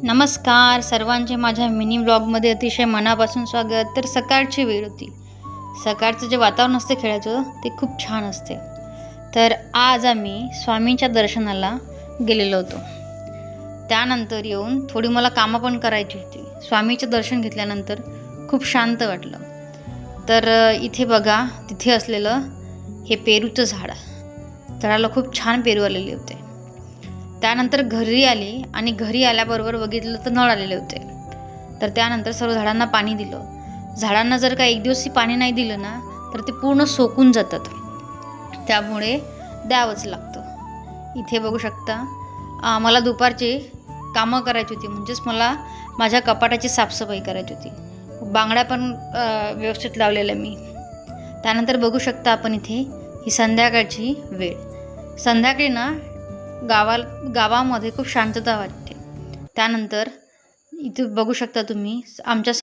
नमस्कार सर्वांचे माझ्या मिनी ब्लॉगमध्ये अतिशय मनापासून स्वागत. तर सकाळची वेळ होती. सकाळचं जे वातावरण असते खेळाचं ते खूप छान असते. तर आज आम्ही स्वामींच्या दर्शनाला गेलेलो होतो. त्यानंतर येऊन थोडी मला कामं पण करायची होती. स्वामीचं दर्शन घेतल्यानंतर खूप शांत वाटलं. तर इथे बघा, तिथे असलेलं हे पेरूचं झाडाला खूप छान पेरू आलेले होते. त्यानंतर घरी आली आणि घरी आल्याबरोबर बघितलं तर नळ आलेले होते. तर त्यानंतर सर्व झाडांना पाणी दिलं. झाडांना जर का एक दिवसही पाणी नाही दिलं ना तर ते पूर्ण सोकून जातात. त्यामुळे द्यावंच लागतं. इथे बघू शकता मला दुपारची कामं करायची होती. म्हणजेच मला माझ्या कपाटाची साफसफाई करायची होती. बांगड्या पण व्यवस्थित लावलेल्या मी. त्यानंतर बघू शकता आपण इथे ही संध्याकाळची वेळ. संध्याकाळी ना गावामध्ये खूप शांतता वाटते. त्यानंतर इथे बघू शकता तुम्ही आमच्या